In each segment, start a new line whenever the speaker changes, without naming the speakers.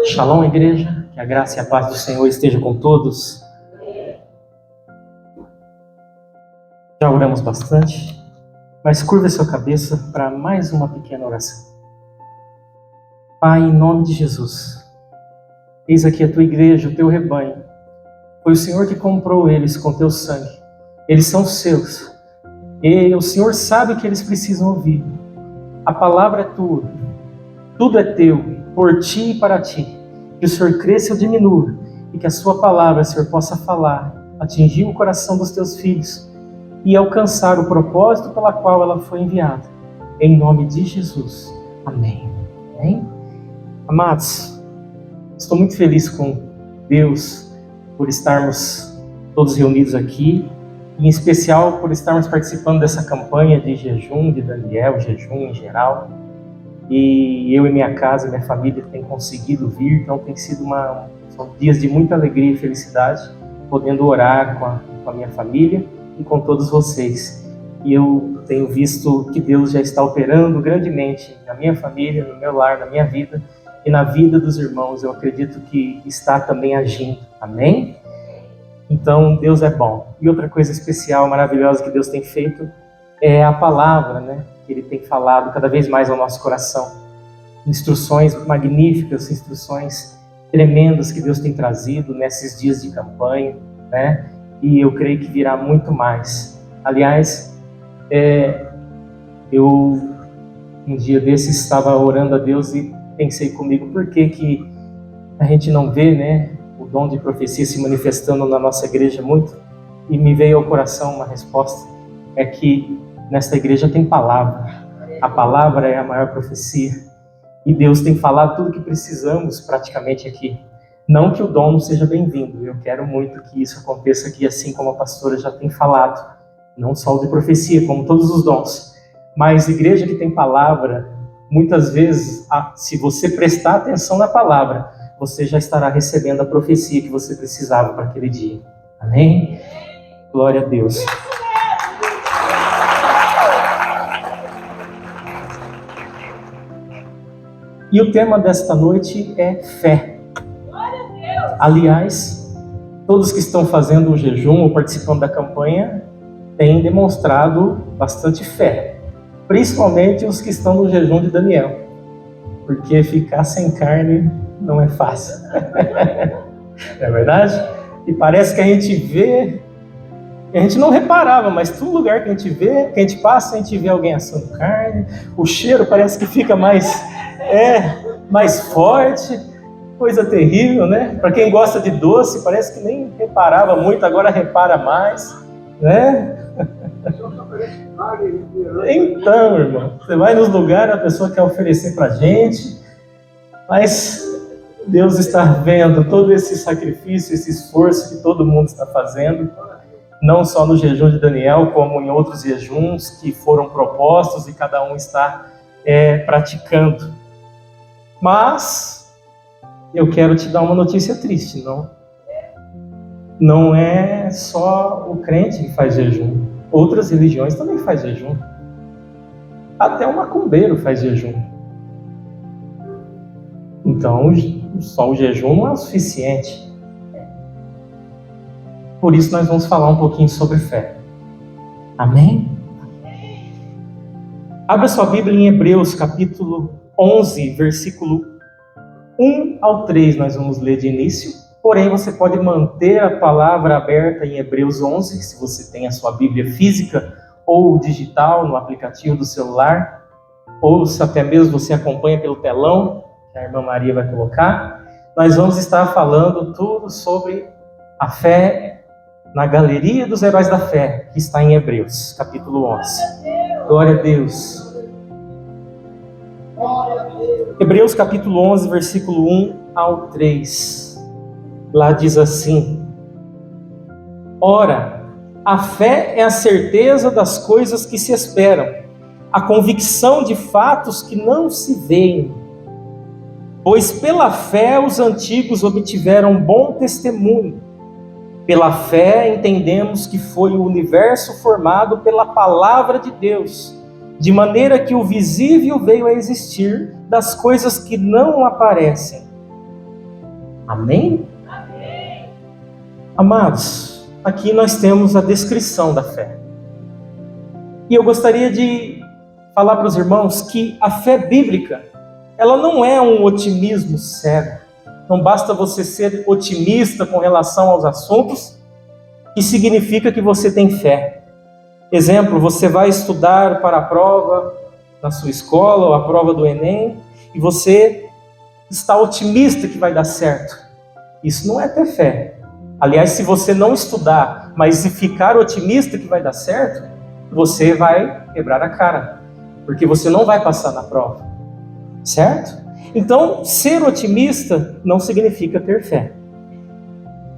Shalom, igreja, que a graça e a paz do Senhor esteja com todos. Já oramos bastante, mas curva a sua cabeça para mais uma pequena oração. Pai, em nome de Jesus, eis aqui a tua igreja, o teu rebanho. Foi o Senhor que comprou eles com teu sangue. Eles são seus. E o Senhor sabe o que eles precisam ouvir. A palavra é tua. Tudo é teu, por ti e para ti. Que o Senhor cresça ou diminua, e que a sua palavra, Senhor, possa falar, atingir o coração dos teus filhos e alcançar o propósito pela qual ela foi enviada. Em nome de Jesus. Amém. Amém? Amados, estou muito feliz com Deus por estarmos todos reunidos aqui, em especial por estarmos participando dessa campanha de jejum de Daniel, jejum em geral. E eu e minha casa, minha família tem conseguido vir, então tem sido são dias de muita alegria e felicidade, podendo orar com a minha família e com todos vocês. E eu tenho visto que Deus já está operando grandemente na minha família, no meu lar, na minha vida e na vida dos irmãos. Eu acredito que está também agindo. Amém? Então, Deus é bom. E outra coisa especial, maravilhosa que Deus tem feito é a palavra, né? Que Ele tem falado cada vez mais ao nosso coração. Instruções magníficas, instruções tremendas que Deus tem trazido nesses dias de campanha, né? E eu creio que virá muito mais. Aliás, eu um dia desses estava orando a Deus e pensei comigo, por que a gente não vê, né, o dom de profecia se manifestando na nossa igreja muito? E me veio ao coração uma resposta, é que nesta igreja tem palavra. A palavra é a maior profecia. E Deus tem falado tudo o que precisamos praticamente aqui. Não que o dom não seja bem-vindo. Eu quero muito que isso aconteça aqui, assim como a pastora já tem falado. Não só o de profecia, como todos os dons. Mas igreja que tem palavra, muitas vezes, se você prestar atenção na palavra, você já estará recebendo a profecia que você precisava para aquele dia. Amém? Glória a Deus. E o tema desta noite é fé. Aliás, todos que estão fazendo o jejum ou participando da campanha têm demonstrado bastante fé. Principalmente os que estão no jejum de Daniel. Porque ficar sem carne não é fácil. Não é verdade? E parece que a gente vê, a gente não reparava, mas todo lugar que a gente vê, que a gente passa, a gente vê alguém assando carne. O cheiro parece que fica mais forte, coisa terrível, né? Para quem gosta de doce, parece que nem reparava muito, agora repara mais, né? Então, irmão, você vai nos lugares, a pessoa quer oferecer pra gente, mas Deus está vendo todo esse sacrifício, esse esforço que todo mundo está fazendo, não só no jejum de Daniel, como em outros jejuns que foram propostos e cada um está praticando. Mas eu quero te dar uma notícia triste, não é só o crente que faz jejum. Outras religiões também fazem jejum. Até o macumbeiro faz jejum. Então, só o jejum não é o suficiente. Por isso nós vamos falar um pouquinho sobre fé. Amém? Abra sua Bíblia em Hebreus, capítulo 11, versículo 1 ao 3, nós vamos ler de início. Porém, você pode manter a palavra aberta em Hebreus 11, se você tem a sua Bíblia física ou digital no aplicativo do celular, ou se até mesmo você acompanha pelo telão, que a irmã Maria vai colocar. Nós vamos estar falando tudo sobre a fé na galeria dos heróis da fé, que está em Hebreus, capítulo 11. Glória a Deus. Hebreus capítulo 11, versículo 1 ao 3. Lá diz assim: Ora, a fé é a certeza das coisas que se esperam, a convicção de fatos que não se veem. Pois pela fé os antigos obtiveram bom testemunho. Pela fé entendemos que foi o universo formado pela palavra de Deus, de maneira que o visível veio a existir das coisas que não aparecem. Amém? Amados, aqui nós temos a descrição da fé. E eu gostaria de falar para os irmãos que a fé bíblica, ela não é um otimismo cego. Não basta você ser otimista com relação aos assuntos, que significa que você tem fé. Exemplo, você vai estudar para a prova na sua escola, ou a prova do Enem, e você está otimista que vai dar certo. Isso não é ter fé. Aliás, se você não estudar, mas se ficar otimista que vai dar certo, você vai quebrar a cara, porque você não vai passar na prova, certo? Então, ser otimista não significa ter fé.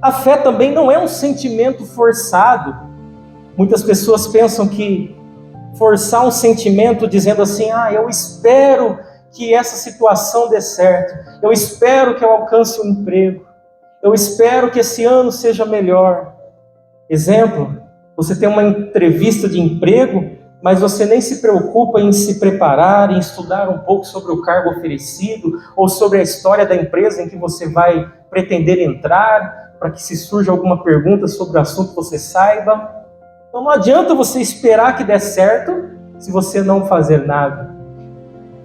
A fé também não é um sentimento forçado. Muitas pessoas pensam que forçar um sentimento dizendo assim, eu espero que essa situação dê certo, eu espero que eu alcance um emprego, eu espero que esse ano seja melhor. Exemplo, você tem uma entrevista de emprego, mas você nem se preocupa em se preparar, em estudar um pouco sobre o cargo oferecido, ou sobre a história da empresa em que você vai pretender entrar, para que se surja alguma pergunta sobre o assunto você saiba. Então não adianta você esperar que dê certo, se você não fazer nada.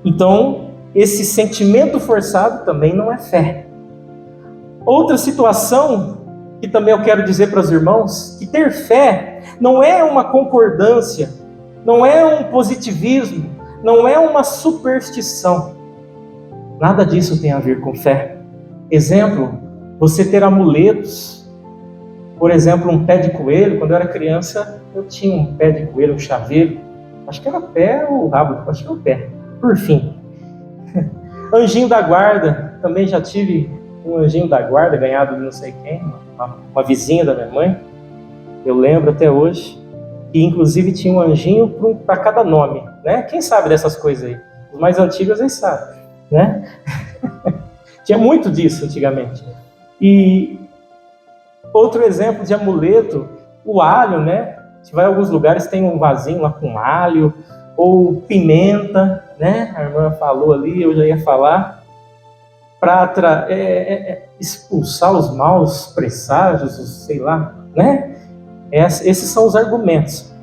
Então, esse sentimento forçado também não é fé. Outra situação que também eu quero dizer para os irmãos, que ter fé não é uma concordância, não é um positivismo, não é uma superstição. Nada disso tem a ver com fé. Exemplo, você ter amuletos. Por exemplo, um pé de coelho. Quando eu era criança, eu tinha um pé de coelho, um chaveiro. Acho que era pé ou rabo, acho que era o pé. Por fim. Anjinho da guarda. Também já tive um anjinho da guarda, ganhado de não sei quem, uma vizinha da minha mãe. Eu lembro até hoje. E inclusive tinha um anjinho para cada nome, né? Quem sabe dessas coisas aí? Os mais antigos aí sabem, né? Tinha muito disso antigamente. E outro exemplo de amuleto, o alho, né? Se vai em alguns lugares tem um vasinho lá com alho, ou pimenta, né? A irmã falou ali, eu já ia falar, para expulsar os maus presságios, sei lá, né? Esses são os argumentos.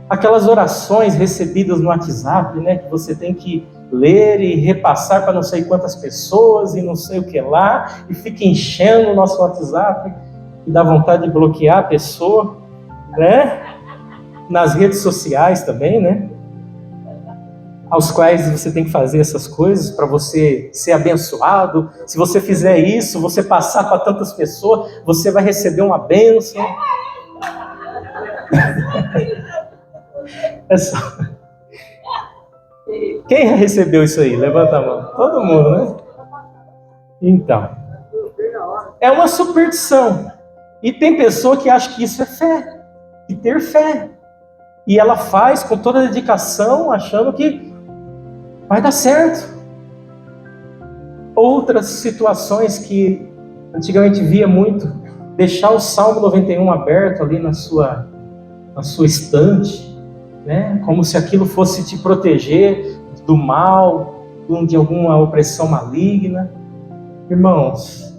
Aquelas orações recebidas no WhatsApp, né? Que você tem que ler e repassar para não sei quantas pessoas e não sei o que lá, e fica enchendo o nosso WhatsApp e dá vontade de bloquear a pessoa, né? Nas redes sociais também, né? Aos quais você tem que fazer essas coisas para você ser abençoado. Se você fizer isso, você passar para tantas pessoas, você vai receber uma bênção. É só... Quem já recebeu isso aí? Levanta a mão. Todo mundo, né? Então, é uma superstição. E tem pessoa que acha que isso é fé, que ter fé. E ela faz com toda a dedicação, achando que vai dar certo. Outras situações que antigamente via muito, deixar o Salmo 91 aberto ali na sua estante, né? Como se aquilo fosse te proteger do mal, de alguma opressão maligna. Irmãos,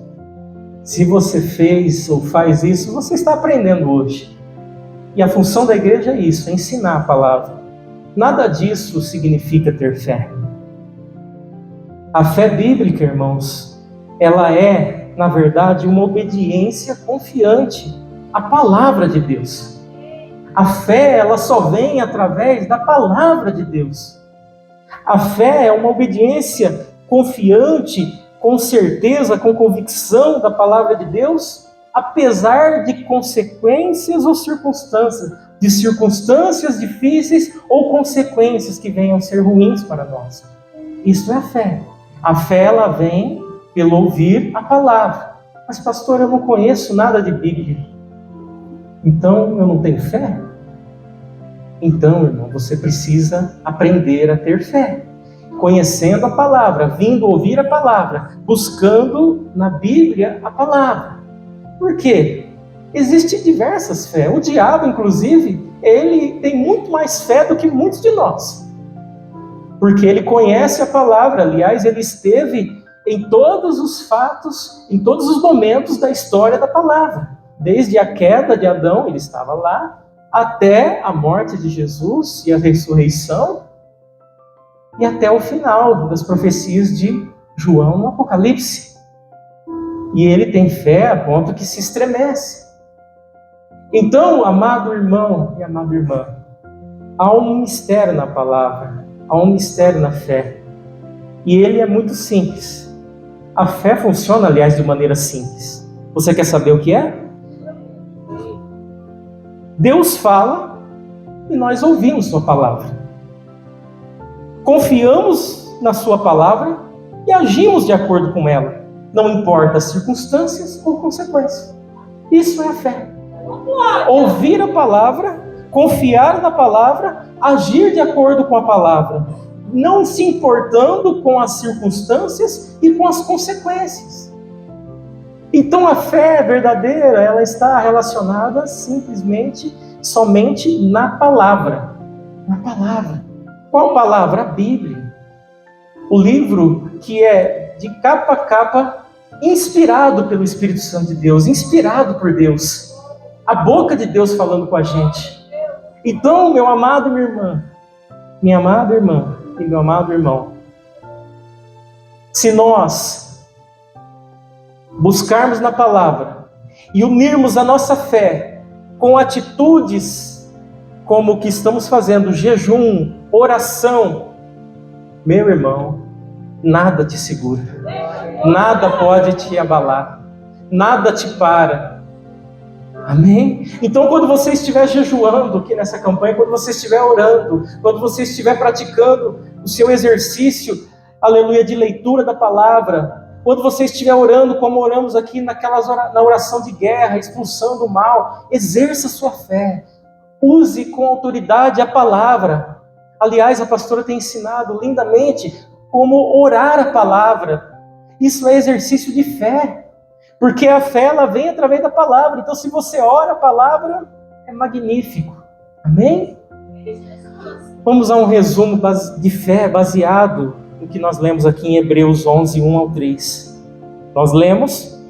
se você fez ou faz isso, você está aprendendo hoje. E a função da igreja é isso, é ensinar a palavra. Nada disso significa ter fé. A fé bíblica, irmãos, ela é, na verdade, uma obediência confiante à palavra de Deus. A fé, ela só vem através da palavra de Deus. A fé é uma obediência confiante, com certeza, com convicção da palavra de Deus, apesar de consequências ou circunstâncias, de circunstâncias difíceis ou consequências que venham a ser ruins para nós. Isso é a fé. A fé, ela vem pelo ouvir a palavra. Mas, pastor, eu não conheço nada de Bíblia. Então, eu não tenho fé? Então, irmão, você precisa aprender a ter fé. Conhecendo a palavra, vindo ouvir a palavra, buscando na Bíblia a palavra. Por quê? Existem diversas fés. O diabo, inclusive, ele tem muito mais fé do que muitos de nós. Porque ele conhece a palavra. Aliás, ele esteve em todos os fatos, em todos os momentos da história da palavra. Desde a queda de Adão, ele estava lá, até a morte de Jesus e a ressurreição, e até o final das profecias de João no Apocalipse. E ele tem fé a ponto que se estremece. Então, amado irmão e amada irmã, há um mistério na palavra, há um mistério na fé. E ele é muito simples. A fé funciona, aliás, de maneira simples. Você quer saber o que é? Deus fala e nós ouvimos sua palavra. Confiamos na sua palavra e agimos de acordo com ela. Não importa as circunstâncias ou consequências. Isso é a fé. Ouvir a palavra, confiar na palavra, agir de acordo com a palavra, não se importando com as circunstâncias e com as consequências. Então a fé verdadeira, ela está relacionada simplesmente, somente na palavra. Na palavra. Qual palavra? A Bíblia. O livro que é de capa a capa, inspirado pelo Espírito Santo de Deus, inspirado por Deus. A boca de Deus falando com a gente. Então, meu amado minha irmã, minha amada irmã e meu amado irmão, se nós buscarmos na palavra e unirmos a nossa fé com atitudes como o que estamos fazendo, jejum, oração, meu irmão, nada te segura, nada pode te abalar, nada te para. Amém? Então, quando você estiver jejuando aqui nessa campanha, quando você estiver orando, quando você estiver praticando o seu exercício, aleluia, de leitura da palavra, quando você estiver orando, como oramos aqui na oração de guerra, expulsando o mal, exerça a sua fé. Use com autoridade a palavra. Aliás, a pastora tem ensinado lindamente como orar a palavra. Isso é exercício de fé. Porque a fé, ela vem através da palavra. Então, se você ora a palavra, é magnífico. Amém? Vamos a um resumo de fé baseado no que nós lemos aqui em Hebreus 11, 1-3. Nós lemos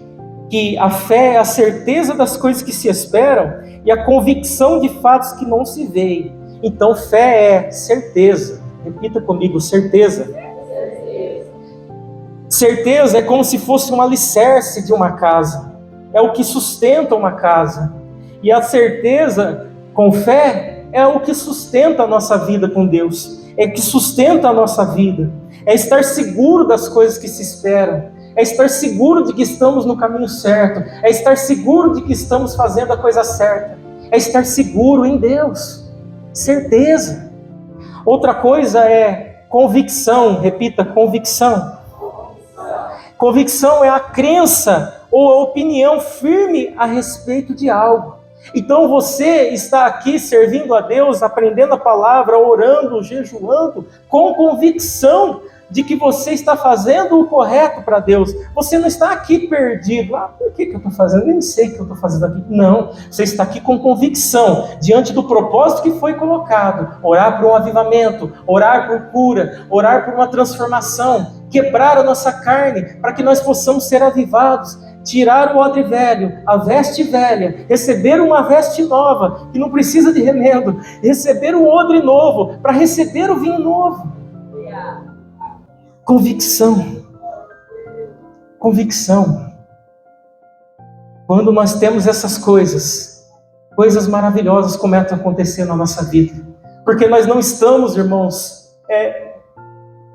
que a fé é a certeza das coisas que se esperam e a convicção de fatos que não se veem. Então, fé é certeza. Repita comigo, certeza. Certeza é como se fosse um alicerce de uma casa. É o que sustenta uma casa. E a certeza, com fé, é o que sustenta a nossa vida com Deus. É o que sustenta a nossa vida. É estar seguro das coisas que se esperam. É estar seguro de que estamos no caminho certo. É estar seguro de que estamos fazendo a coisa certa. É estar seguro em Deus. Certeza. Outra coisa é convicção. Repita, convicção. Convicção é a crença ou a opinião firme a respeito de algo. Então você está aqui servindo a Deus, aprendendo a palavra, orando, jejuando, com convicção de que você está fazendo o correto para Deus. Você não está aqui perdido. Por que eu estou fazendo? Nem sei o que eu estou fazendo aqui. Não, você está aqui com convicção, diante do propósito que foi colocado. Orar por um avivamento, orar por cura, orar por uma transformação, quebrar a nossa carne, para que nós possamos ser avivados, tirar o odre velho, a veste velha, receber uma veste nova, que não precisa de remendo, receber o odre novo, para receber o vinho novo. Convicção. Convicção. Quando nós temos essas coisas, coisas maravilhosas começam a acontecer na nossa vida. Porque nós não estamos, irmãos,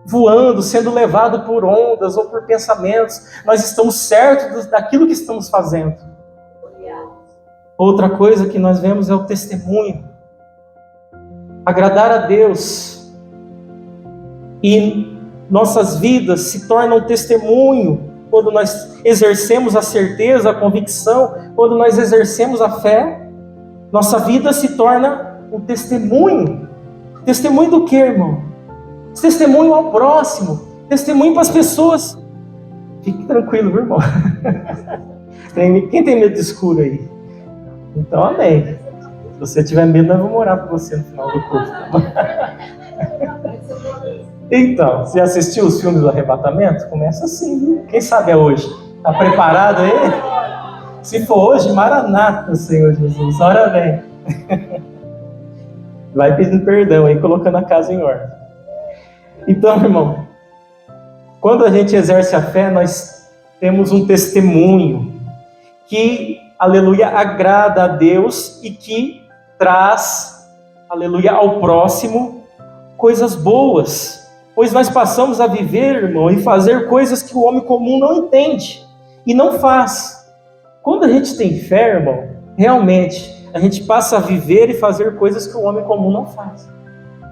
voando, sendo levado por ondas ou por pensamentos. Nós estamos certos daquilo que estamos fazendo. Outra coisa que nós vemos é o testemunho. Agradar a Deus. E nossas vidas se tornam testemunho quando nós exercemos a certeza, a convicção, quando nós exercemos a fé. Nossa vida se torna um testemunho. Testemunho do quê, irmão? Testemunho ao próximo, testemunho para as pessoas. Fique tranquilo, viu, irmão? Quem tem medo de escuro aí? Então, amém. Se você tiver medo, nós vamos orar por você no final do curso. Então, você assistiu os filmes do arrebatamento? Começa assim, viu? Quem sabe é hoje? Está preparado aí? Se for hoje, maranata, Senhor Jesus, ora vem. Vai pedindo perdão aí, colocando a casa em ordem. Então, irmão, quando a gente exerce a fé, nós temos um testemunho que, aleluia, agrada a Deus e que traz, aleluia, ao próximo coisas boas. Pois nós passamos a viver, irmão, e fazer coisas que o homem comum não entende e não faz. Quando a gente tem fé, irmão, realmente, a gente passa a viver e fazer coisas que o homem comum não faz.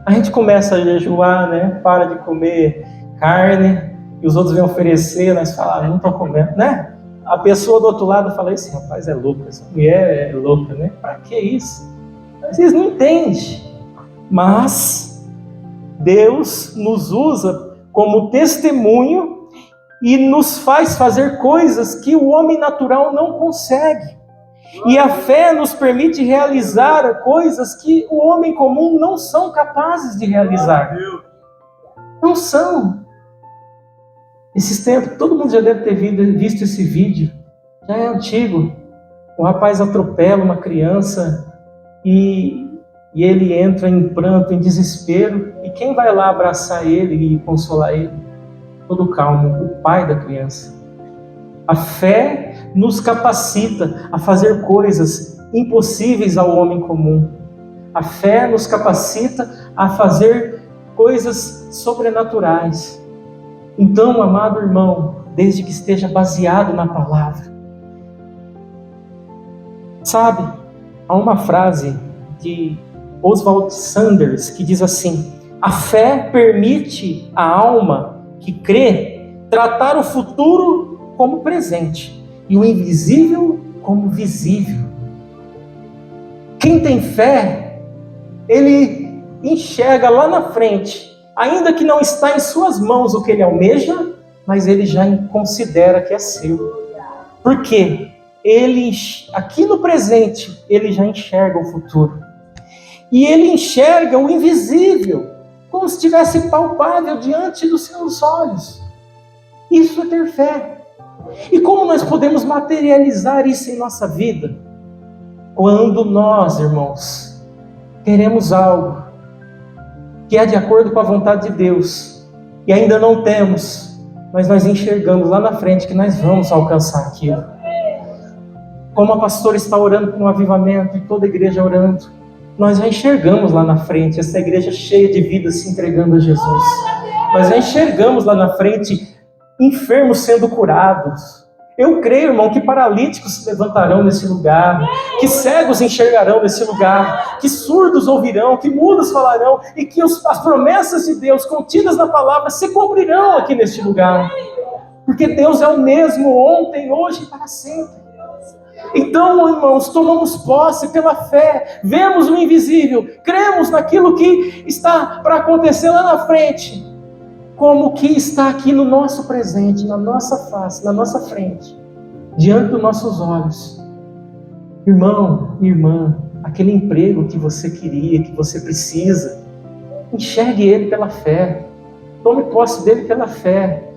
A gente começa a jejuar, né? Para de comer carne, e os outros vêm oferecer, nós falamos, não estou comendo, né? A pessoa do outro lado fala, esse rapaz é louco, essa mulher é louca, né? Para que isso? Vocês não entendem. Mas Deus nos usa como testemunho e nos faz fazer coisas que o homem natural não consegue. E a fé nos permite realizar coisas que o homem comum não são capazes de realizar. Não são. Esses tempos, todo mundo já deve ter visto esse vídeo. Já é antigo. O rapaz atropela uma criança e ele entra em pranto, em desespero. E quem vai lá abraçar ele e consolar ele? Todo calmo, o pai da criança. A fé nos capacita a fazer coisas impossíveis ao homem comum. A fé nos capacita a fazer coisas sobrenaturais. Então, amado irmão, desde que esteja baseado na palavra. Sabe, há uma frase de Oswald Sanders que diz assim: a fé permite à alma que crê tratar o futuro como presente e o invisível como visível. Quem tem fé, ele enxerga lá na frente, ainda que não está em suas mãos o que ele almeja, mas ele já considera que é seu. Por quê? Ele, aqui no presente, ele já enxerga o futuro. E ele enxerga o invisível, como se estivesse palpável diante dos seus olhos. Isso é ter fé. E como nós podemos materializar isso em nossa vida? Quando nós, irmãos, queremos algo que é de acordo com a vontade de Deus, e ainda não temos, mas nós enxergamos lá na frente que nós vamos alcançar aquilo. Como a pastora está orando por um avivamento, e toda a igreja orando, nós já enxergamos lá na frente, essa igreja cheia de vida se entregando a Jesus. Nós já enxergamos lá na frente enfermos sendo curados. Eu creio, irmão, que paralíticos se levantarão nesse lugar, que cegos enxergarão nesse lugar, que surdos ouvirão, que mudos falarão, e que as promessas de Deus contidas na palavra se cumprirão aqui neste lugar. Porque Deus é o mesmo ontem, hoje e para sempre. Então, irmãos, tomamos posse pela fé, vemos o invisível, cremos naquilo que está para acontecer lá na frente, como que está aqui no nosso presente, na nossa face, na nossa frente, diante dos nossos olhos. Irmão, irmã, aquele emprego que você queria, que você precisa, enxergue ele pela fé, tome posse dele pela fé,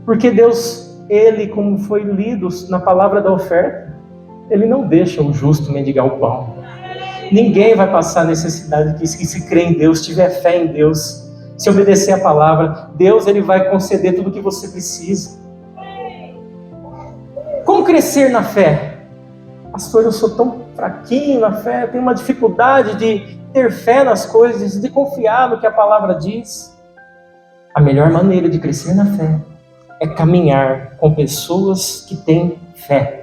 porque Deus, ele, como foi lido na palavra da oferta, ele não deixa o justo mendigar o pão. Ninguém vai passar necessidade que se crê em Deus, tiver fé em Deus, se obedecer a palavra, Deus, ele vai conceder tudo o que você precisa. Como crescer na fé? Pastor, eu sou tão fraquinho na fé, eu tenho uma dificuldade de ter fé nas coisas, de confiar no que a palavra diz. A melhor maneira de crescer na fé é caminhar com pessoas que têm fé.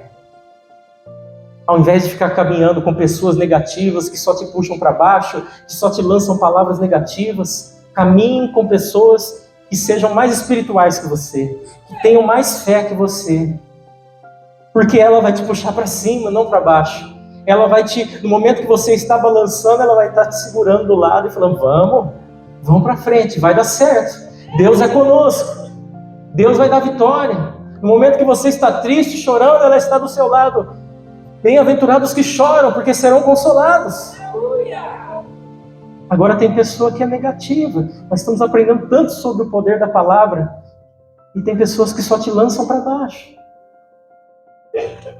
Ao invés de ficar caminhando com pessoas negativas que só te puxam para baixo, que só te lançam palavras negativas, caminhe com pessoas que sejam mais espirituais que você, que tenham mais fé que você. Porque ela vai te puxar para cima, não para baixo. Ela vai no momento que você está balançando, ela vai estar te segurando do lado e falando, vamos para frente, vai dar certo. Deus é conosco. Deus vai dar vitória. No momento que você está triste, chorando, ela está do seu lado. Bem-aventurados que choram, porque serão consolados. Agora tem pessoa que é negativa. Nós estamos aprendendo tanto sobre o poder da palavra. E tem pessoas que só te lançam para baixo.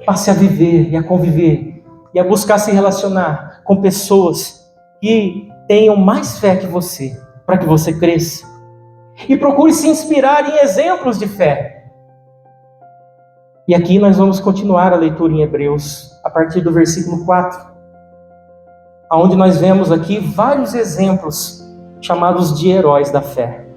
Passe a viver e a conviver e a buscar se relacionar com pessoas que tenham mais fé que você, para que você cresça. E procure se inspirar em exemplos de fé. E aqui nós vamos continuar a leitura em Hebreus, a partir do versículo 4, onde nós vemos aqui vários exemplos chamados de heróis da fé.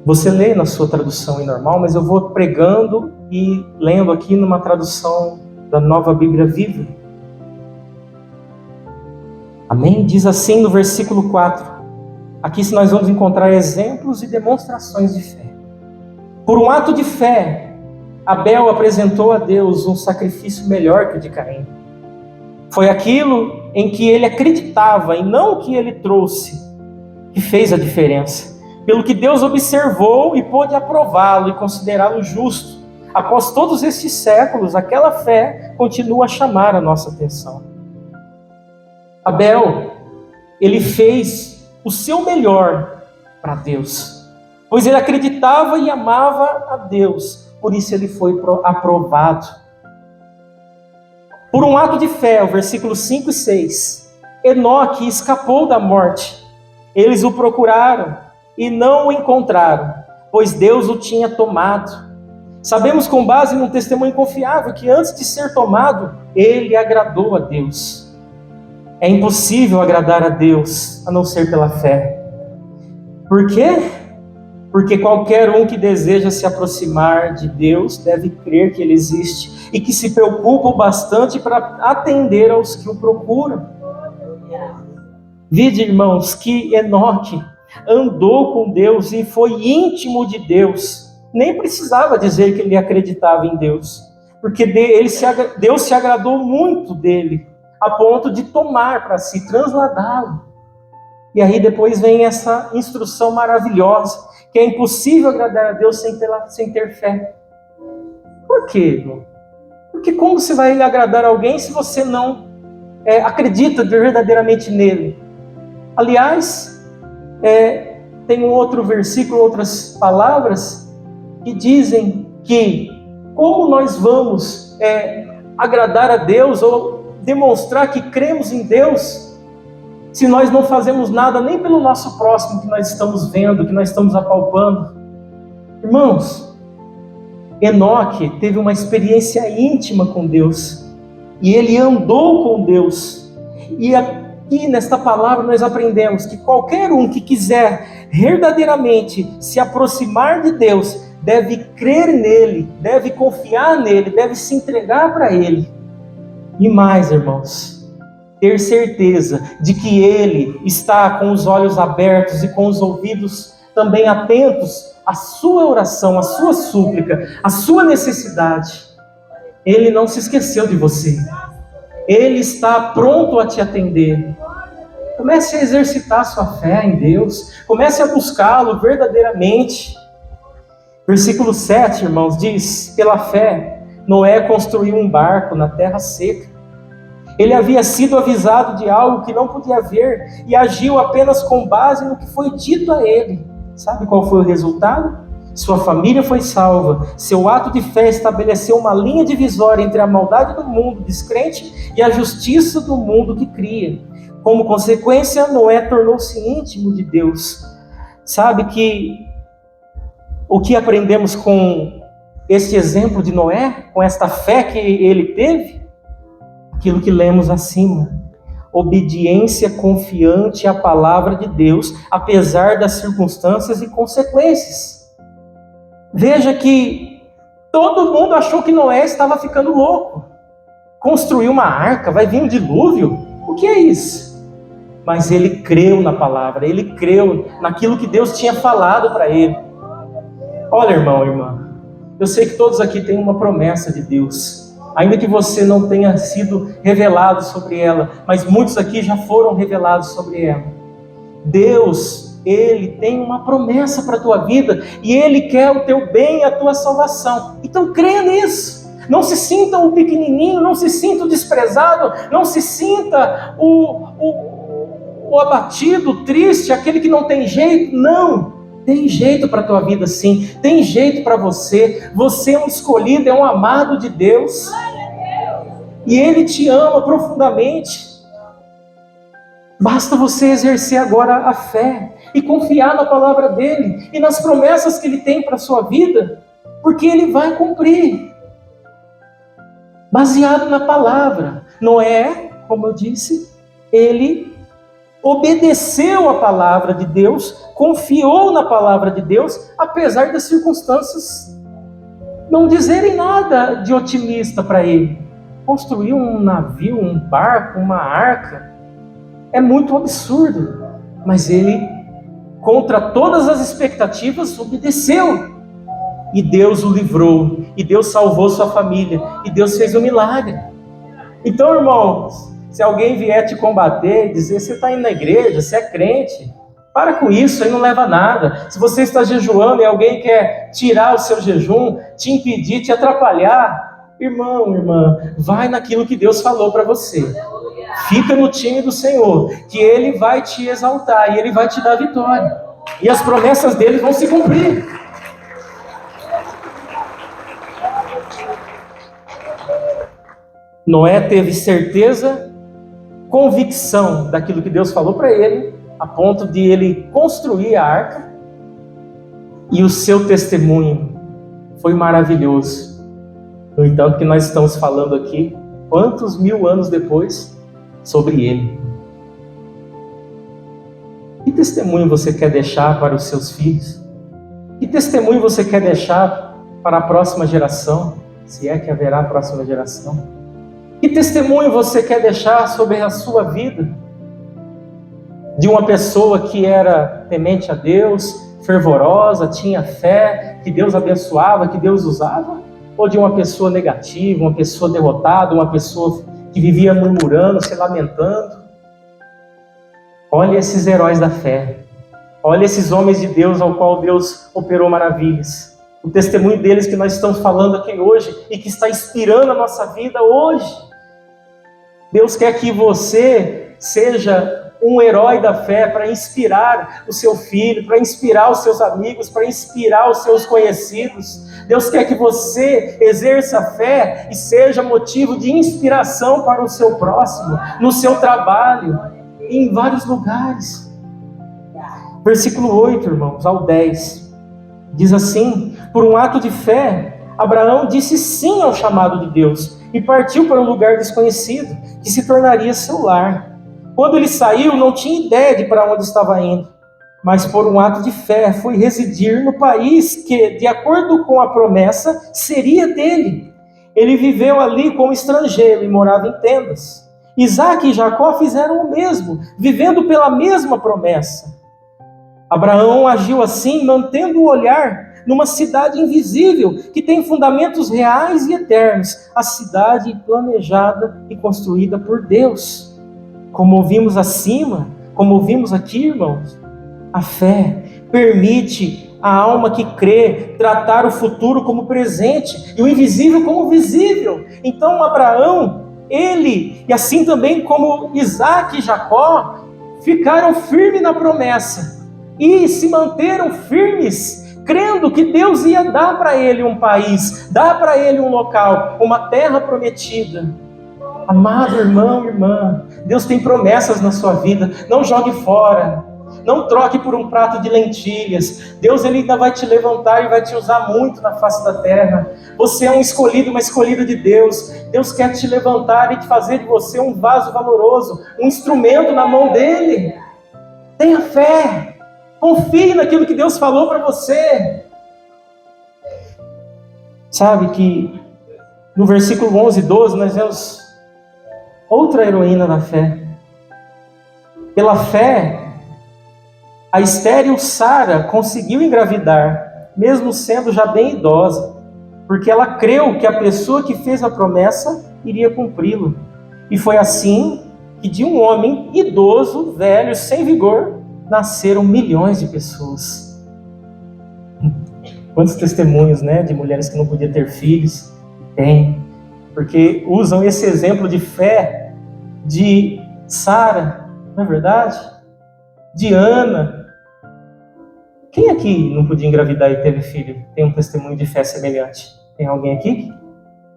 Você lê na sua tradução normal, mas eu vou pregando e lendo aqui numa tradução da Nova Bíblia Viva. Amém? Diz assim no versículo 4. Aqui nós vamos encontrar exemplos e demonstrações de fé. Por um ato de fé, Abel apresentou a Deus um sacrifício melhor que o de Caim. Foi aquilo em que ele acreditava e não o que ele trouxe que fez a diferença. Pelo que Deus observou e pôde aprová-lo e considerá-lo justo. Após todos estes séculos, aquela fé continua a chamar a nossa atenção. Abel, ele fez o seu melhor para Deus, pois ele acreditava e amava a Deus, por isso ele foi aprovado. Por um ato de fé, o versículo 5 e 6, Enoque escapou da morte. Eles o procuraram e não o encontraram, pois Deus o tinha tomado. Sabemos com base num testemunho confiável que antes de ser tomado, ele agradou a Deus. É impossível agradar a Deus a não ser pela fé. Por quê? Porque qualquer um que deseja se aproximar de Deus deve crer que Ele existe e que se preocupa o bastante para atender aos que o procuram. Vide, irmãos, que Enoque andou com Deus e foi íntimo de Deus. Nem precisava dizer que ele acreditava em Deus, porque Deus se agradou muito dele, a ponto de tomar para si, transladá-lo. E aí depois vem essa instrução maravilhosa, que é impossível agradar a Deus sem ter fé. Por quê, irmão? Porque como você vai agradar alguém se você não acredita verdadeiramente nele? Aliás, tem um outro versículo, outras palavras, que dizem que como nós vamos agradar a Deus ou demonstrar que cremos em Deus se nós não fazemos nada nem pelo nosso próximo que nós estamos vendo, que nós estamos apalpando? Irmãos, Enoque teve uma experiência íntima com Deus e ele andou com Deus. E aqui nesta palavra nós aprendemos que qualquer um que quiser verdadeiramente se aproximar de Deus deve crer nele, deve confiar nele, deve se entregar para ele. E mais, irmãos, ter certeza de que ele está com os olhos abertos e com os ouvidos também atentos à sua oração, à sua súplica, à sua necessidade. Ele não se esqueceu de você. Ele está pronto a te atender. Comece a exercitar sua fé em Deus. Comece a buscá-lo verdadeiramente. Versículo 7, irmãos, diz: pela fé, Noé construiu um barco na terra seca. Ele havia sido avisado de algo que não podia ver e agiu apenas com base no que foi dito a ele. Sabe qual foi o resultado? Sua família foi salva. Seu ato de fé estabeleceu uma linha divisória entre a maldade do mundo descrente e a justiça do mundo que cria. Como consequência, Noé tornou-se íntimo de Deus. Sabe que o que aprendemos com este exemplo de Noé, com esta fé que ele teve? Aquilo que lemos acima: obediência confiante à palavra de Deus, apesar das circunstâncias e consequências. Veja que todo mundo achou que Noé estava ficando louco. Construiu uma arca, vai vir um dilúvio? O que é isso? Mas ele creu na palavra, ele creu naquilo que Deus tinha falado para ele. Olha, irmão, irmã, eu sei que todos aqui têm uma promessa de Deus. Ainda que você não tenha sido revelado sobre ela, mas muitos aqui já foram revelados sobre ela. Deus, Ele tem uma promessa para a tua vida, e Ele quer o teu bem e a tua salvação. Então creia nisso, Não se sinta o pequenininho, não se sinta o desprezado, não se sinta o abatido, o triste, aquele que não tem jeito. Não, tem jeito para a tua vida sim, tem jeito para você. Você é um escolhido, é um amado de Deus. E Ele te ama profundamente. Basta você exercer agora a fé e confiar na palavra dEle e nas promessas que Ele tem para a sua vida, porque Ele vai cumprir. Baseado na palavra. Noé, como eu disse, ele obedeceu a palavra de Deus, confiou na palavra de Deus, apesar das circunstâncias não dizerem nada de otimista para ele. Construir um navio, um barco, uma arca, é muito absurdo, mas ele, contra todas as expectativas, obedeceu. E Deus o livrou, e Deus salvou sua família, e Deus fez um milagre. Então, irmãos, se alguém vier te combater e dizer, você está indo na igreja, você é crente, para com isso, aí não leva a nada. Se você está jejuando e alguém quer tirar o seu jejum, te impedir, te atrapalhar, irmão, irmã, vai naquilo que Deus falou para você. Fica no time do Senhor, que Ele vai te exaltar e Ele vai te dar vitória. E as promessas dele vão se cumprir. Noé teve certeza, convicção daquilo que Deus falou para ele, a ponto de ele construir a arca, e o seu testemunho foi maravilhoso. No entanto, que nós estamos falando aqui, quantos 1000 anos depois, sobre ele. Que testemunho você quer deixar para os seus filhos? Que testemunho você quer deixar para a próxima geração? Se é que haverá a próxima geração. Que testemunho você quer deixar sobre a sua vida? De uma pessoa que era temente a Deus, fervorosa, tinha fé, que Deus abençoava, que Deus usava? Ou de uma pessoa negativa, uma pessoa derrotada, uma pessoa que vivia murmurando, se lamentando? Olha esses heróis da fé. Olha esses homens de Deus ao qual Deus operou maravilhas. O testemunho deles que nós estamos falando aqui hoje e que está inspirando a nossa vida hoje. Deus quer que você seja um herói da fé para inspirar o seu filho, para inspirar os seus amigos, para inspirar os seus conhecidos. Deus quer que você exerça a fé e seja motivo de inspiração para o seu próximo, no seu trabalho, em vários lugares. Versículo 8, irmãos, ao 10, diz assim: por um ato de fé, Abraão disse sim ao chamado de Deus e partiu para um lugar desconhecido, que se tornaria seu lar. Quando ele saiu, não tinha ideia de para onde estava indo, mas por um ato de fé foi residir no país que, de acordo com a promessa, seria dele. Ele viveu ali como estrangeiro e morava em tendas. Isaac e Jacó fizeram o mesmo, vivendo pela mesma promessa. Abraão agiu assim, mantendo o olhar numa cidade invisível, que tem fundamentos reais e eternos, a cidade planejada e construída por Deus. Como ouvimos acima, como ouvimos aqui, irmãos, a fé permite a alma que crê tratar o futuro como presente e o invisível como visível. Então Abraão, ele, e assim também como Isaac e Jacó, ficaram firmes na promessa e se manteram firmes, crendo que Deus ia dar para ele um país, dar para ele um local, uma terra prometida. Amado irmão, irmã, Deus tem promessas na sua vida, não jogue fora, não troque por um prato de lentilhas. Deus ele ainda vai te levantar e vai te usar muito na face da terra. Você é um escolhido, uma escolhida de Deus. Deus quer te levantar e te fazer de você um vaso valoroso, um instrumento na mão dele. Tenha fé. Confie naquilo que Deus falou para você. Sabe que no versículo 11 e 12 nós vemos outra heroína da fé. Pela fé, a estéril Sara conseguiu engravidar, mesmo sendo já bem idosa, porque ela creu que a pessoa que fez a promessa iria cumpri-la. E foi assim que de um homem idoso, velho, sem vigor, nasceram milhões de pessoas. Quantos testemunhos, né, de mulheres que não podiam ter filhos, Tem, porque usam esse exemplo de fé de Sara, não é verdade? De Ana. Quem aqui não podia engravidar e teve filho? Tem um testemunho de fé semelhante? Tem alguém aqui?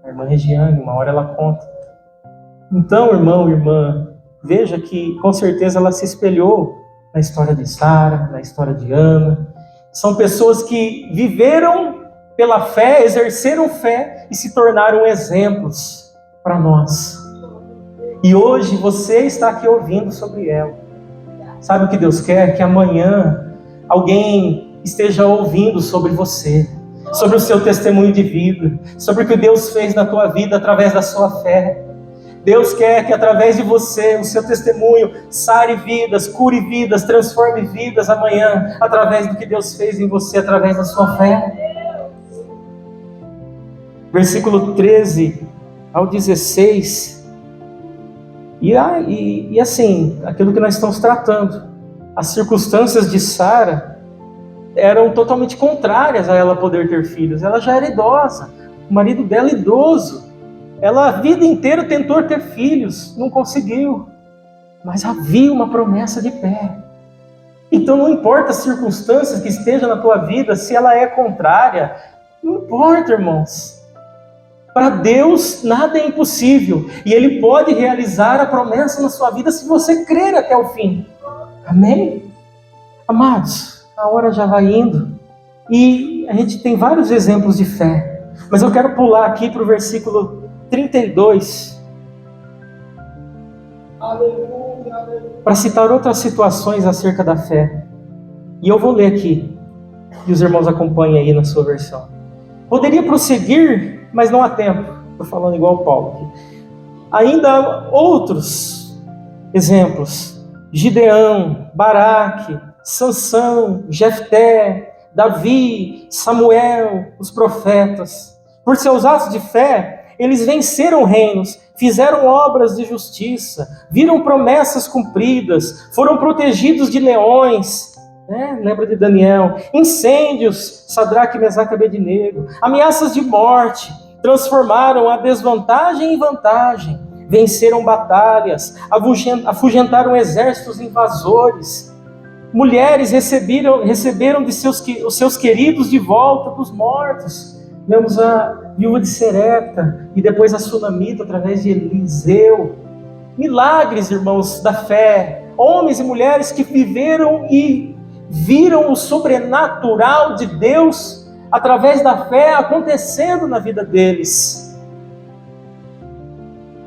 A irmã Regiane, uma hora ela conta. Então, irmão, irmã, veja que com certeza ela se espelhou na história de Sara, na história de Ana. São pessoas que viveram pela fé, exerceram fé e se tornaram exemplos para nós. E hoje você está aqui ouvindo sobre ela. Sabe o que Deus quer? Que amanhã alguém esteja ouvindo sobre você, sobre o seu testemunho de vida, sobre o que Deus fez na tua vida através da sua fé. Deus quer que através de você, o seu testemunho, sare vidas, cure vidas, transforme vidas amanhã, através do que Deus fez em você, através da sua fé. Versículo 13 ao 16. E assim, aquilo que nós estamos tratando. As circunstâncias de Sara eram totalmente contrárias a ela poder ter filhos. Ela já era idosa, o marido dela idoso. Ela a vida inteira tentou ter filhos, não conseguiu. Mas havia uma promessa de pé. Então não importa as circunstâncias que estejam na tua vida, se ela é contrária, não importa, irmãos. Para Deus nada é impossível. E Ele pode realizar a promessa na sua vida se você crer até o fim. Amém? Amados, a hora já vai indo. E a gente tem vários exemplos de fé. Mas eu quero pular aqui para o versículo 32, para citar outras situações acerca da fé. E eu vou ler aqui, e os irmãos acompanhem aí na sua versão. Poderia prosseguir, mas não há tempo. Estou falando igual o Paulo aqui. Ainda há outros exemplos: Gideão, Baraque, Sansão, Jefté, Davi, Samuel, os profetas. Por seus atos de fé, eles venceram reinos, fizeram obras de justiça, viram promessas cumpridas, foram protegidos de leões, lembra de Daniel, incêndios, Sadraque, Mesaque e Abednego, ameaças de morte, transformaram a desvantagem em vantagem, venceram batalhas, afugentaram exércitos invasores, mulheres receberam de os seus queridos de volta dos mortos. Vemos a viúva de Serepta e depois a Sunamita através de Eliseu. Milagres, irmãos, da fé. Homens e mulheres que viveram e viram o sobrenatural de Deus através da fé acontecendo na vida deles.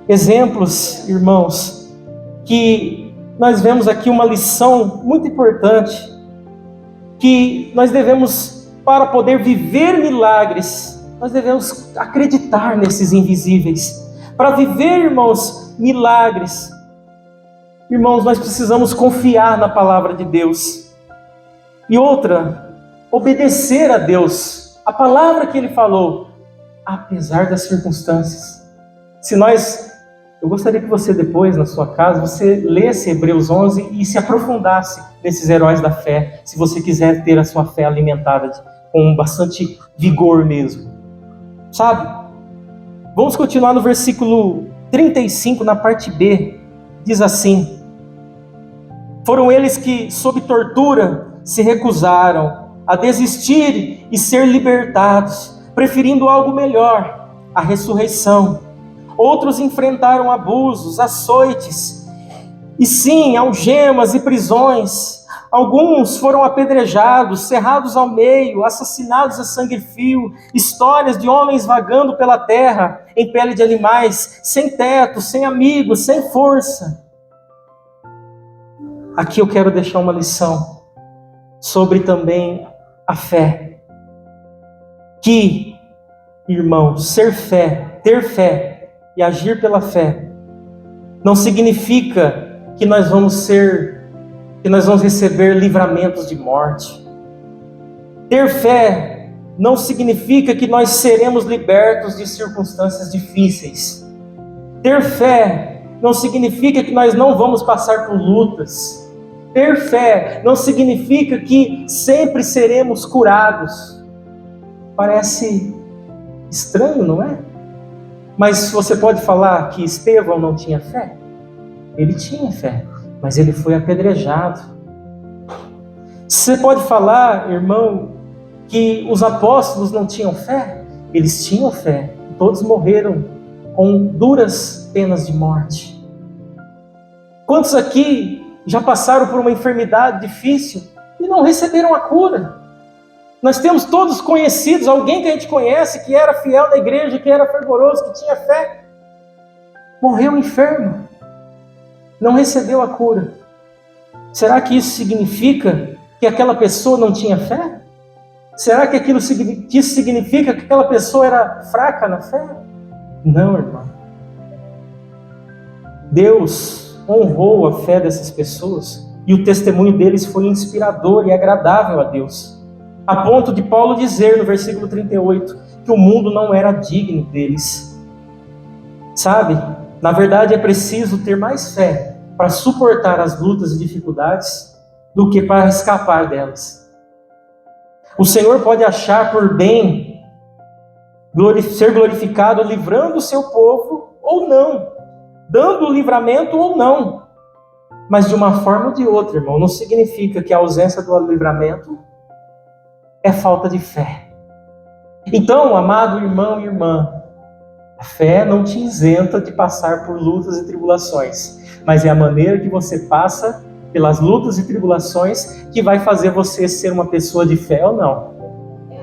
Exemplos, irmãos, que nós vemos aqui uma lição muito importante, que nós devemos, para poder viver milagres, nós devemos acreditar nesses invisíveis. Para viver, irmãos, milagres, irmãos, nós precisamos confiar na palavra de Deus. E outra, obedecer a Deus, a palavra que Ele falou, apesar das circunstâncias. Eu gostaria que você depois, na sua casa, você lesse Hebreus 11 e se aprofundasse nesses heróis da fé, se você quiser ter a sua fé alimentada com bastante vigor mesmo. Sabe? Vamos continuar no versículo 35, na parte B. Diz assim: foram eles que, sob tortura, se recusaram a desistir e ser libertados, preferindo algo melhor, a ressurreição. Outros enfrentaram abusos, açoites, e sim, algemas e prisões. Alguns foram apedrejados, cerrados ao meio, assassinados a sangue frio. Histórias de homens vagando pela terra, em pele de animais, sem teto, sem amigos, sem força. Aqui eu quero deixar uma lição sobre também a fé. Que, irmãos, ter fé e agir pela fé não significa que nós vamos receber livramentos de morte. Ter fé não significa que nós seremos libertos de circunstâncias difíceis. Ter fé não significa que nós não vamos passar por lutas. Ter fé não significa que sempre seremos curados. Parece estranho, não é? Mas você pode falar que Estevão não tinha fé? Ele tinha fé, mas ele foi apedrejado. Você pode falar, irmão, que os apóstolos não tinham fé? Eles tinham fé. Todos morreram com duras penas de morte. Quantos aqui já passaram por uma enfermidade difícil e não receberam a cura? Nós temos todos conhecidos, alguém que a gente conhece, que era fiel na igreja, que era fervoroso, que tinha fé, morreu enfermo, não recebeu a cura. Será que isso significa que aquela pessoa não tinha fé? Será que isso significa que aquela pessoa era fraca na fé? Não, irmão. Deus honrou a fé dessas pessoas e o testemunho deles foi inspirador e agradável a Deus. A ponto de Paulo dizer no versículo 38 que o mundo não era digno deles. Sabe, na verdade é preciso ter mais fé para suportar as lutas e dificuldades do que para escapar delas. O Senhor pode achar por bem ser glorificado livrando o seu povo ou não, dando o livramento ou não. Mas de uma forma ou de outra, irmão, não significa que a ausência do livramento é falta de fé. Então, amado irmão e irmã, a fé não te isenta de passar por lutas e tribulações, mas é a maneira que você passa pelas lutas e tribulações que vai fazer você ser uma pessoa de fé ou não.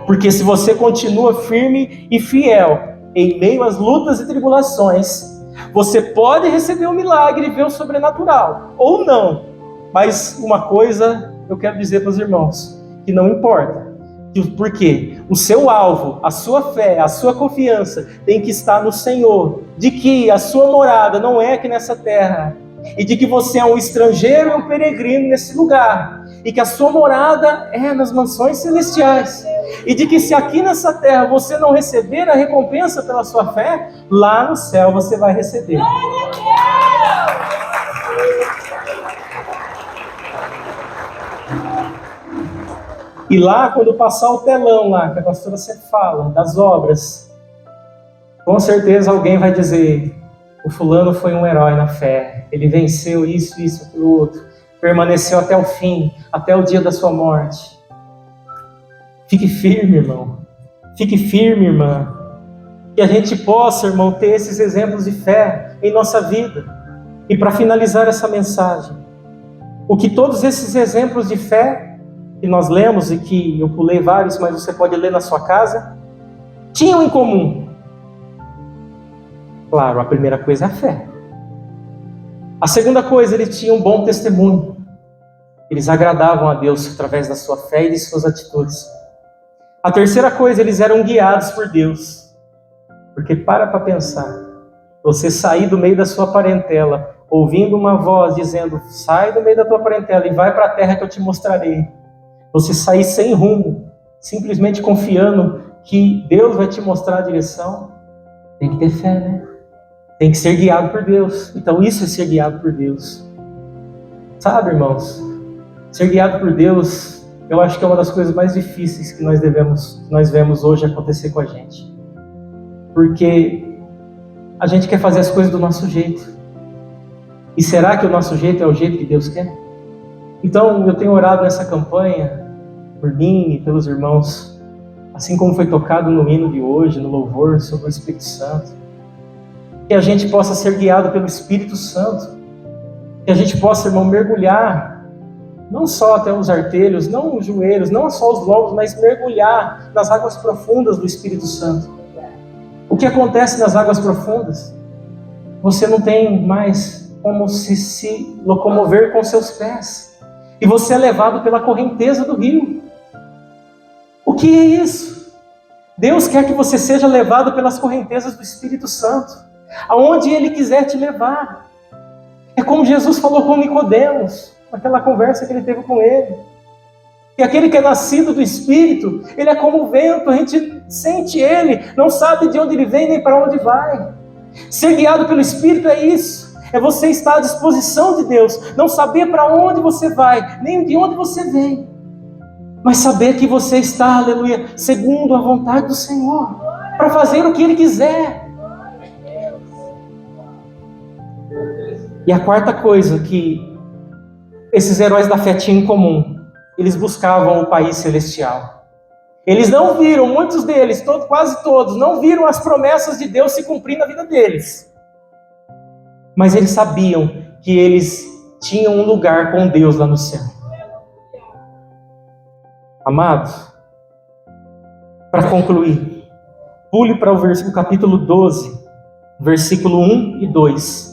Porque se você continua firme e fiel em meio às lutas e tribulações, você pode receber um milagre e ver o sobrenatural, ou não. Mas uma coisa eu quero dizer para os irmãos, que não importa. Porque o seu alvo, a sua fé, a sua confiança tem que estar no Senhor, de que a sua morada não é aqui nessa terra, e de que você é um estrangeiro e um peregrino nesse lugar, e que a sua morada é nas mansões celestiais, e de que se aqui nessa terra você não receber a recompensa pela sua fé, lá no céu você vai receber. E lá, quando passar o telão lá, que a pastora sempre fala, das obras, com certeza alguém vai dizer: o fulano foi um herói na fé, ele venceu isso, aquilo, outro, permaneceu até o fim, até o dia da sua morte. Fique firme, irmão. Fique firme, irmã. Que a gente possa, irmão, ter esses exemplos de fé em nossa vida. E para finalizar essa mensagem, o que todos esses exemplos de fé que nós lemos, e que eu pulei vários, mas você pode ler na sua casa, tinham em comum? Claro, a primeira coisa é a fé. A segunda coisa, eles tinham um bom testemunho. Eles agradavam a Deus através da sua fé e de suas atitudes. A terceira coisa, eles eram guiados por Deus. Porque para pensar, você sair do meio da sua parentela, ouvindo uma voz dizendo: sai do meio da tua parentela e vai para a terra que eu te mostrarei. Você sair sem rumo, simplesmente confiando que Deus vai te mostrar a direção, tem que ter fé, né? Tem que ser guiado por Deus. Então isso é ser guiado por Deus. Sabe, irmãos, ser guiado por Deus, eu acho que é uma das coisas mais difíceis que nós vemos hoje acontecer com a gente. Porque a gente quer fazer as coisas do nosso jeito. E será que o nosso jeito é o jeito que Deus quer? Então, eu tenho orado nessa campanha por mim e pelos irmãos, assim como foi tocado no hino de hoje, no louvor sobre o Espírito Santo, que a gente possa ser guiado pelo Espírito Santo, que a gente possa, irmão, mergulhar, não só até os artelhos, não os joelhos, não só os lombos, mas mergulhar nas águas profundas do Espírito Santo. O que acontece nas águas profundas? Você não tem mais como se locomover com seus pés. E você é levado pela correnteza do rio. O que é isso? Deus quer que você seja levado pelas correntezas do Espírito Santo, aonde Ele quiser te levar. É como Jesus falou com Nicodemos, naquela conversa que Ele teve com ele. E aquele que é nascido do Espírito, ele é como o vento, a gente sente Ele, não sabe de onde Ele vem nem para onde vai. Ser guiado pelo Espírito é isso. É você estar à disposição de Deus, não saber para onde você vai, nem de onde você vem, mas saber que você está, aleluia, segundo a vontade do Senhor, para fazer o que Ele quiser. E a quarta coisa que esses heróis da fé tinham em comum: eles buscavam o país celestial. Eles não viram, muitos deles, quase todos, não viram as promessas de Deus se cumprir na vida deles. Mas eles sabiam que eles tinham um lugar com Deus lá no céu. Amados, para concluir, pule para o capítulo 12, versículo 1 e 2.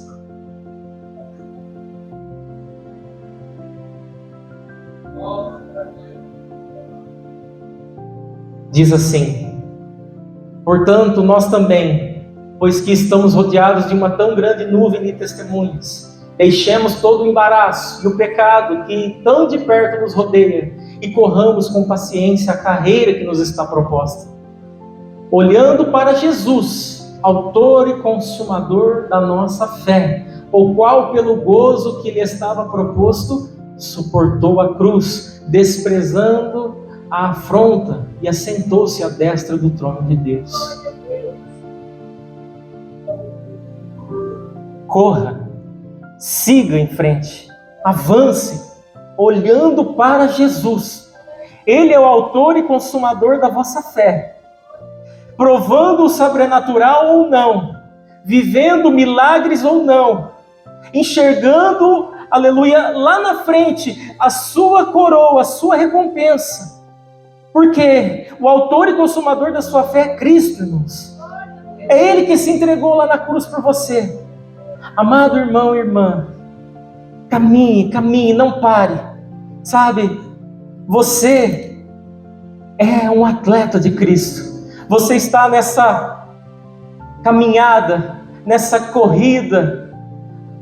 Diz assim: portanto, nós também, pois que estamos rodeados de uma tão grande nuvem de testemunhas, deixemos todo o embaraço e o pecado que tão de perto nos rodeia e corramos com paciência a carreira que nos está proposta, olhando para Jesus, autor e consumador da nossa fé, o qual, pelo gozo que lhe estava proposto, suportou a cruz, desprezando a afronta, e assentou-se à destra do trono de Deus. Corra, siga em frente, avance, olhando para Jesus. Ele é o autor e consumador da vossa fé, provando o sobrenatural ou não, vivendo milagres ou não, enxergando, aleluia, lá na frente, a sua coroa, a sua recompensa. Porque o autor e consumador da sua fé é Cristo, irmãos. É Ele que se entregou lá na cruz por você. Amado irmão e irmã, caminhe, não pare. Sabe, você é um atleta de Cristo. Você está nessa caminhada, nessa corrida,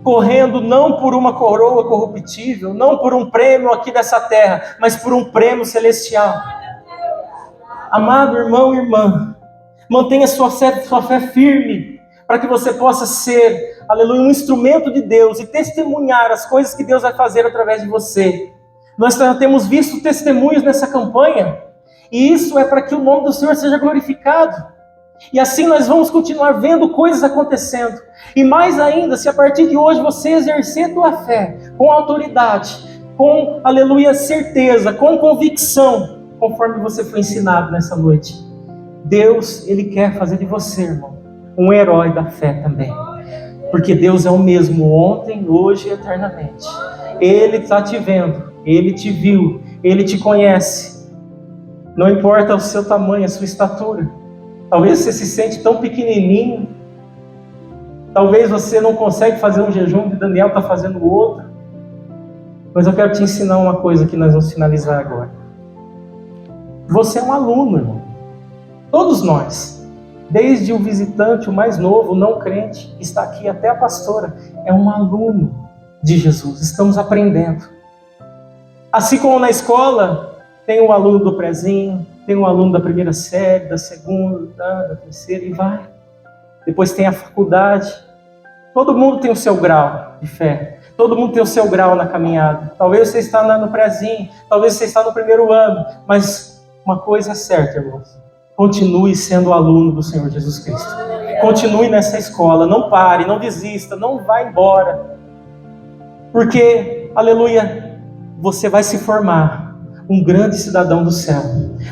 correndo não por uma coroa corruptível, não por um prêmio aqui dessa terra, mas por um prêmio celestial. Amado irmão e irmã, mantenha sua fé firme, para que você possa ser, aleluia, um instrumento de Deus e testemunhar as coisas que Deus vai fazer através de você. Nós já temos visto testemunhos nessa campanha, e isso é para que o nome do Senhor seja glorificado. E assim nós vamos continuar vendo coisas acontecendo. E mais ainda, se a partir de hoje você exercer a tua fé com autoridade, com, aleluia, certeza, com convicção, conforme você foi ensinado nessa noite, Deus, Ele quer fazer de você, irmão, um herói da fé também. Porque Deus é o mesmo ontem, hoje e eternamente. Ele está te vendo, Ele te viu, Ele te conhece. Não importa o seu tamanho, a sua estatura. Talvez você se sente tão pequenininho. Talvez você não consegue fazer um jejum que Daniel está fazendo o outro. Mas eu quero te ensinar uma coisa que nós vamos finalizar agora. Você é um aluno, irmão. Todos nós, desde o visitante, o mais novo, o não crente, que está aqui, até a pastora, é um aluno de Jesus. Estamos aprendendo. Assim como na escola, tem um aluno do prezinho, tem um aluno da primeira série, da segunda, da terceira, e vai. Depois tem a faculdade. Todo mundo tem o seu grau de fé. Todo mundo tem o seu grau na caminhada. Talvez você está no prezinho, talvez você está no primeiro ano, mas uma coisa é certa, irmãos. Continue sendo aluno do Senhor Jesus Cristo. Continue nessa escola. Não pare, não desista, não vá embora. Porque, aleluia, você vai se formar um grande cidadão do céu.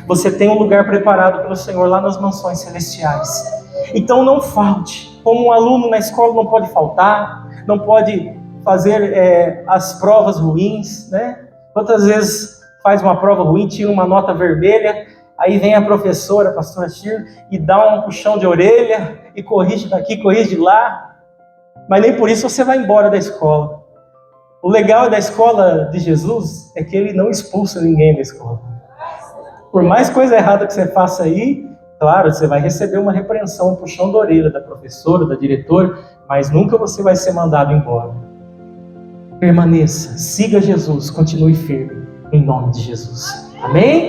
Você tem um lugar preparado pelo Senhor lá nas mansões celestiais. Então não falte. Como um aluno na escola não pode faltar, não pode fazer as provas ruins, né? Quantas vezes faz uma prova ruim, tira uma nota vermelha, aí vem a professora, a pastora Shirley, e dá um puxão de orelha, e corrige daqui, corrige de lá, mas nem por isso você vai embora da escola. O legal da escola de Jesus é que Ele não expulsa ninguém da escola. Por mais coisa errada que você faça aí, claro, você vai receber uma repreensão, um puxão de orelha da professora, da diretora, mas nunca você vai ser mandado embora. Permaneça, siga Jesus, continue firme. Em nome de Jesus. Amém?